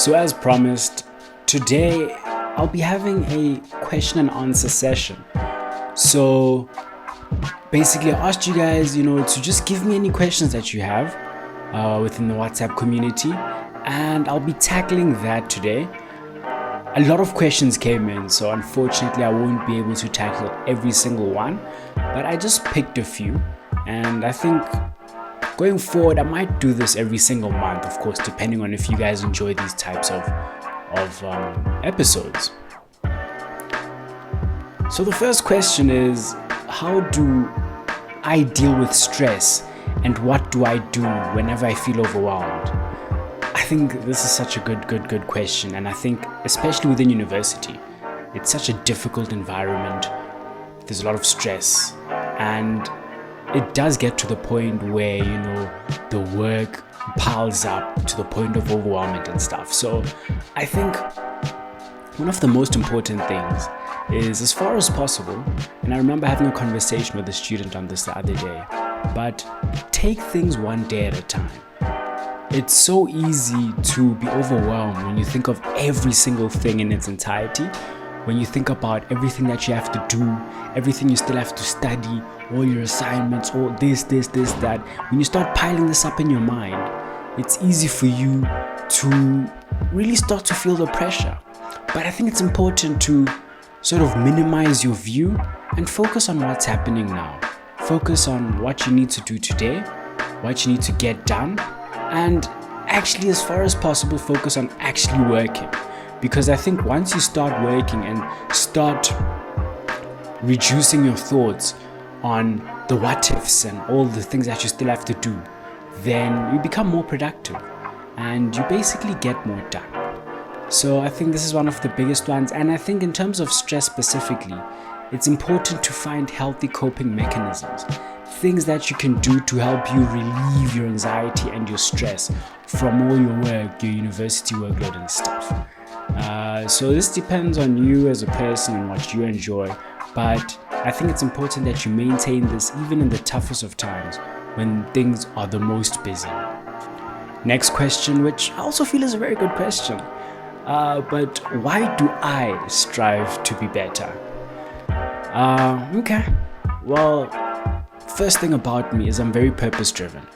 So as promised, today I'll be having a question and answer session. So basically I asked you guys, to just give me any questions that you have within the WhatsApp community, and I'll be tackling that today. A lot of questions came in, so unfortunately I won't be able to tackle every single one, but I just picked a few, and I think going forward I might do this every single month, of course, depending on if you guys enjoy these types of episodes. So the first question is, how do I deal with stress, and what do I do whenever I feel overwhelmed? I think this is such a good question, and I think especially within university, it's such a difficult environment. There's a lot of stress, and it does get to the point where the work piles up to the point of overwhelmment and stuff. So I think one of the most important things is, as far as possible, and I remember having a conversation with a student on this the other day, but take things one day at a time. It's so easy to be overwhelmed when you think of every single thing in its entirety, when you think about everything that you have to do, everything you still have to study, all your assignments, all this, that. When you start piling this up in your mind, it's easy for you to really start to feel the pressure. But I think it's important to sort of minimize your view and focus on what's happening now. Focus on what you need to do today, what you need to get done, and actually, as far as possible, focus on actually working. Because I think once you start working and start reducing your thoughts on the what ifs and all the things that you still have to do, then you become more productive and you basically get more done. So I think this is one of the biggest ones, and I think in terms of stress specifically, it's important to find healthy coping mechanisms, things that you can do to help you relieve your anxiety and your stress from all your work, your university workload and stuff. So this depends on you as a person and what you enjoy, but I think it's important that you maintain this even in the toughest of times when things are the most busy. Next question, which I also feel is a very good question, but why do I strive to be better? Okay, well, first thing about me is I'm very purpose driven.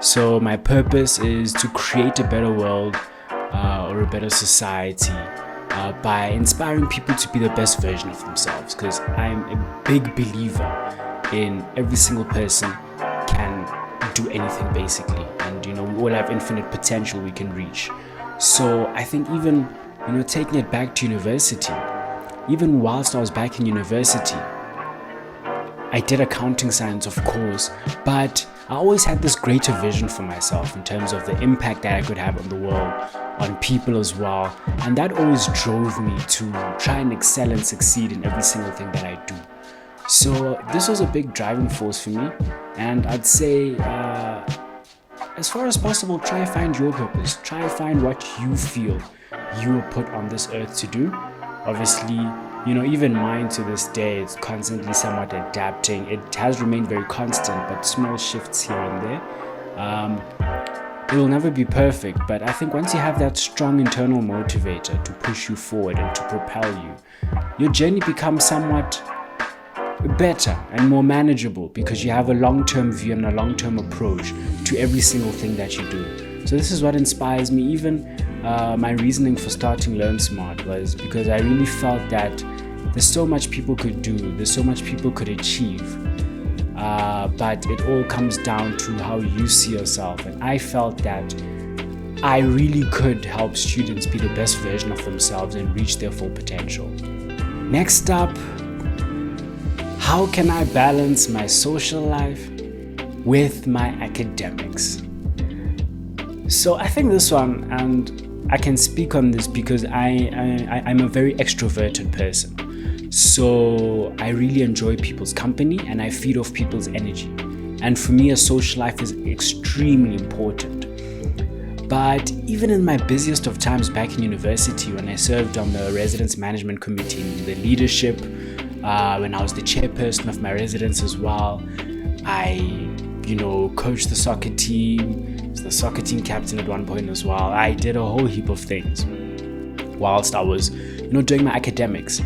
So my purpose is to create a better world or a better society by inspiring people to be the best version of themselves, because I'm a big believer in every single person can do anything basically, and we all have infinite potential we can reach. So I think even taking it back to university, even whilst I was back in university, I did accounting science, of course, but I always had this greater vision for myself in terms of the impact that I could have on the world, on people as well, and that always drove me to try and excel and succeed in every single thing that I do. So this was a big driving force for me, and I'd say as far as possible, try find your purpose, try find what you feel you were put on this earth to do. Obviously, even mine to this day, it's constantly somewhat adapting. It has remained very constant, but small shifts here and there. It will never be perfect, but I think once you have that strong internal motivator to push you forward and to propel you, your journey becomes somewhat better and more manageable, because you have a long-term view and a long-term approach to every single thing that you do. So this is what inspires me. Even my reasoning for starting Learn Smart was because I really felt that there's so much people could do, there's so much people could achieve, but it all comes down to how you see yourself, and I felt that I really could help students be the best version of themselves and reach their full potential. Next up, how can I balance my social life with my academics? So I think this one, and I can speak on this because I'm a very extroverted person. So I really enjoy people's company and I feed off people's energy. And for me, a social life is extremely important. But even in my busiest of times back in university, when I served on the residence management committee in the leadership, when I was the chairperson of my residence as well, I coached the soccer team, was the soccer team captain at one point as well. I did a whole heap of things whilst I was, doing my academics.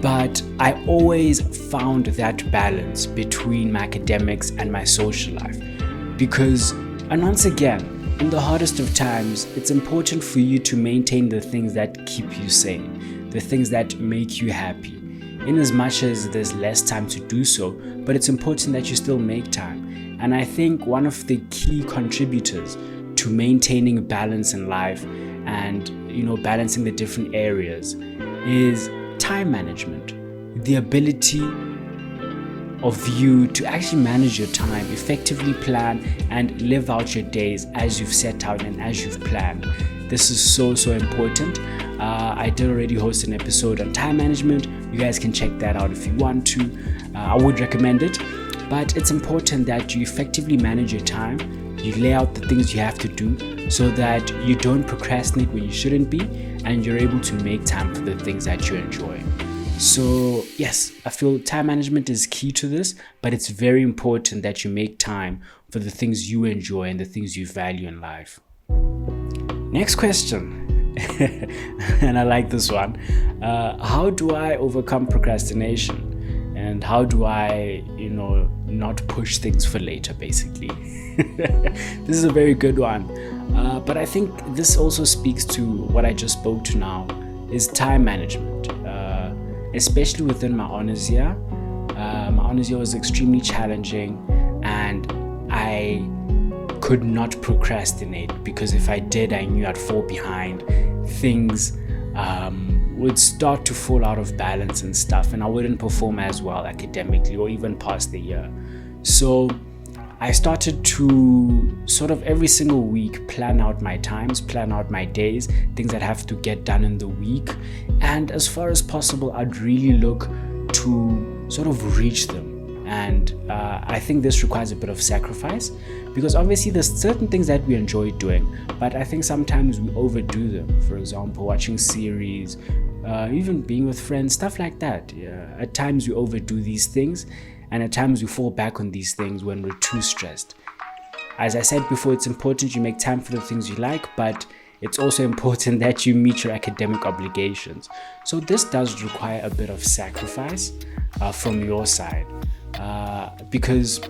But I always found that balance between my academics and my social life. And once again, in the hardest of times, it's important for you to maintain the things that keep you sane, the things that make you happy. In as much as there's less time to do so, but it's important that you still make time. And I think one of the key contributors to maintaining balance in life and, balancing the different areas is time management. The ability of you to actually manage your time, effectively plan and live out your days as you've set out and as you've planned. This is so important. I did already host an episode on time management. You guys can check that out if you want to. I would recommend it. But it's important that you effectively manage your time. You lay out the things you have to do so that you don't procrastinate when you shouldn't be, and you're able to make time for the things that you enjoy. So yes, I feel time management is key to this, but it's very important that you make time for the things you enjoy and the things you value in life. Next question, and I like this one. How do I overcome procrastination? And how do I, not push things for later, basically? This is a very good one. But I think this also speaks to what I just spoke to now, is time management. Especially within my honors year. My honors year was extremely challenging, and I could not procrastinate, because if I did, I knew I'd fall behind. Things would start to fall out of balance and stuff, and I wouldn't perform as well academically or even pass the year. So I started to sort of every single week plan out my times, plan out my days, things that have to get done in the week, and as far as possible I'd really look to sort of reach them. And I think this requires a bit of sacrifice, because obviously there's certain things that we enjoy doing, but I think sometimes we overdo them. For example, watching series, even being with friends, stuff like that. At times we overdo these things, and at times we fall back on these things when we're too stressed. As I said before, it's important you make time for the things you like, but it's also important that you meet your academic obligations. So this does require a bit of sacrifice from your side, because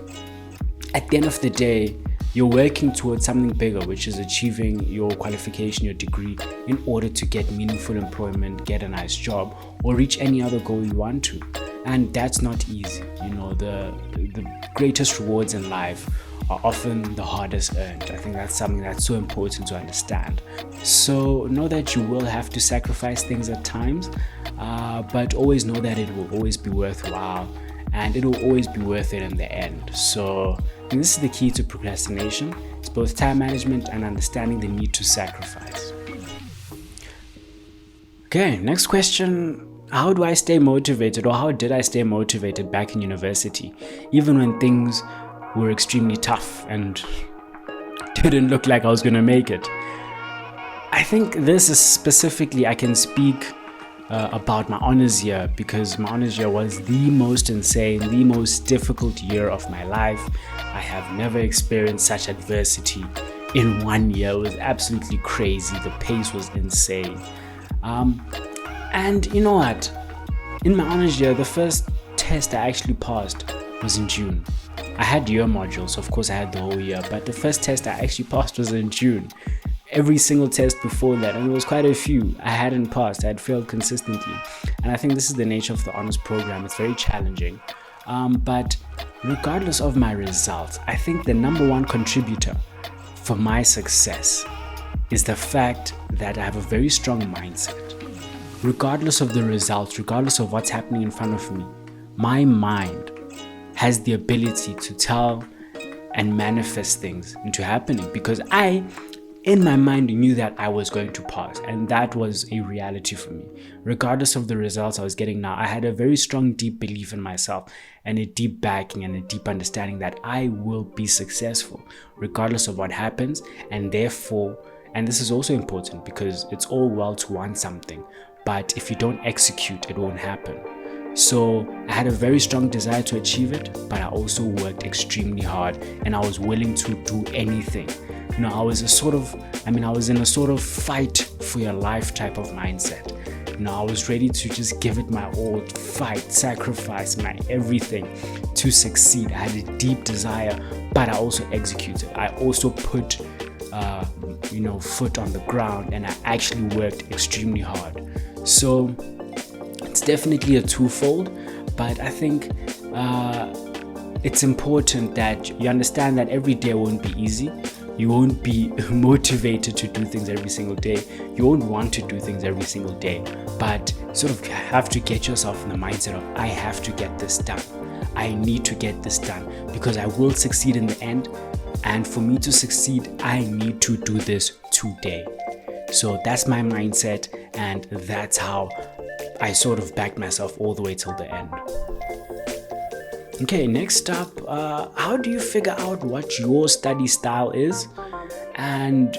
at the end of the day, you're working towards something bigger, which is achieving your qualification, your degree, in order to get meaningful employment, get a nice job, or reach any other goal you want to. And that's not easy. The greatest rewards in life are often the hardest earned. I think that's something that's so important to understand. So know that you will have to sacrifice things at times, but always know that it will always be worthwhile, and it will always be worth it in the end. So this is the key to procrastination. It's both time management and understanding the need to sacrifice. Okay, next question. How do I stay motivated, or how did I stay motivated back in university, even when things were extremely tough and didn't look like I was going to make it? I think this is specifically, I can speak about my honors year, because my honors year was the most insane, the most difficult year of my life. I have never experienced such adversity in 1 year. It was absolutely crazy. The pace was insane. And you know what? In my honors year, the first test I actually passed was in June. I had year modules, so of course I had the whole year, but the first test I actually passed was in June. Every single test before that, and it was quite a few, I hadn't passed. I had failed consistently. And I think this is the nature of the honors program. It's very challenging. But regardless of my results, I think the number one contributor for my success is the fact that I have a very strong mindset. Regardless of the results, regardless of what's happening in front of me, my mind has the ability to tell and manifest things into happening, because I, in my mind, knew that I was going to pass, and that was a reality for me. Regardless of the results I was getting now, I had a very strong, deep belief in myself, and a deep backing and a deep understanding that I will be successful regardless of what happens. And therefore, and this is also important, because it's all well to want something, but if you don't execute, it won't happen. So I had a very strong desire to achieve it, but I also worked extremely hard, and I was willing to do anything I was in a sort of fight for your life type of mindset. I was ready to just give it my all, fight, sacrifice my everything to succeed. I had a deep desire, but I also executed. I also put foot on the ground, and I actually worked extremely hard. So it's definitely a twofold, but I think it's important that you understand that every day won't be easy. You won't be motivated to do things every single day. You won't want to do things every single day, but sort of have to get yourself in the mindset of, I have to get this done. I need to get this done because I will succeed in the end. And for me to succeed, I need to do this today. So that's my mindset, and that's how I sort of backed myself all the way till the end. Okay, next up, how do you figure out what your study style is and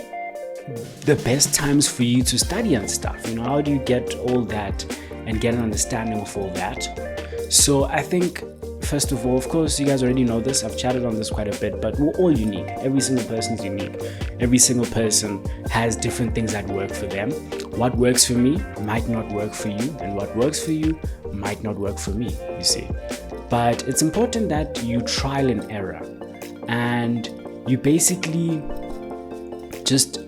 the best times for you to study and stuff? How do you get all that and get an understanding of all that? So I think, first of all, of course, you guys already know this. I've chatted on this quite a bit, but we're all unique. Every single person's unique. Every single person has different things that work for them. What works for me might not work for you, and what works for you might not work for me, you see. But it's important that you trial and error, and you basically just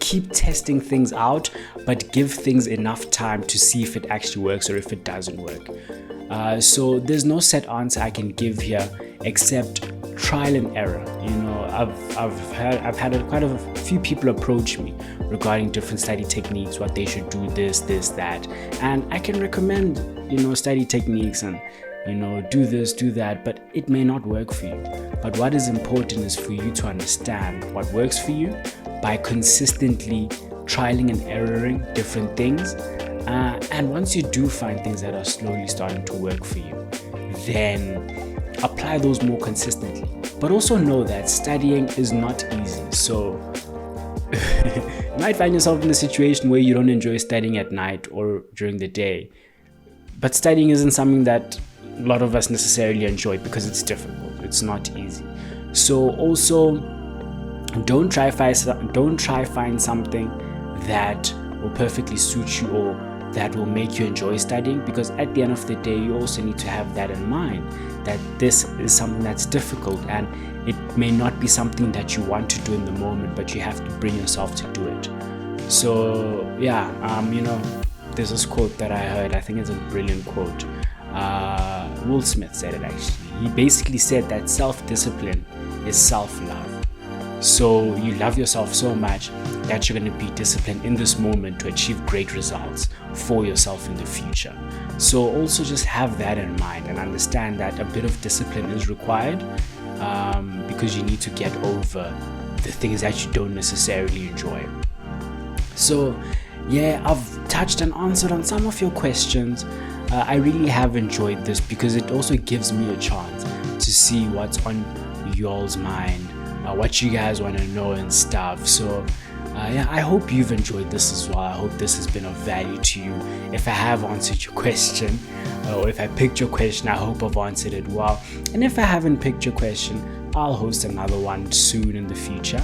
keep testing things out, but give things enough time to see if it actually works or if it doesn't work. So there's no set answer I can give here except trial and error. I've had quite a few people approach me regarding different study techniques, what they should do, this, that, and I can recommend study techniques and do this, do that, but it may not work for you. But what is important is for you to understand what works for you by consistently trialing and erroring different things. And once you do find things that are slowly starting to work for you, then apply those more consistently. But also know that studying is not easy. So you might find yourself in a situation where you don't enjoy studying at night or during the day. But studying isn't something that a lot of us necessarily enjoy because it's difficult. It's not easy. So also, don't try find something that will perfectly suit you or that will make you enjoy studying, because at the end of the day, you also need to have that in mind, that this is something that's difficult and it may not be something that you want to do in the moment, but you have to bring yourself to do it. So there's this quote that I heard. I think it's a brilliant quote. Will Smith said it actually. He basically said that self-discipline is self-love. So you love yourself so much that you're going to be disciplined in this moment to achieve great results for yourself in the future. So also just have that in mind and understand that a bit of discipline is required because you need to get over the things that you don't necessarily enjoy. So yeah, I've touched and answered on some of your questions. I really have enjoyed this because it also gives me a chance to see what's on y'all's mind, what you guys want to know and stuff. So I hope you've enjoyed this as well. I hope this has been of value to you. If I have answered your question, or if I picked your question, I hope I've answered it well. And if I haven't picked your question, I'll host another one soon in the future.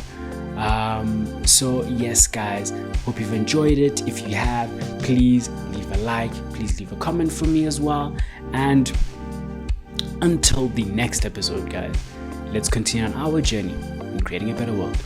So yes guys, hope you've enjoyed it. If you have, please leave a like, please leave a comment for me as well. And until the next episode guys, let's continue on our journey in creating a better world.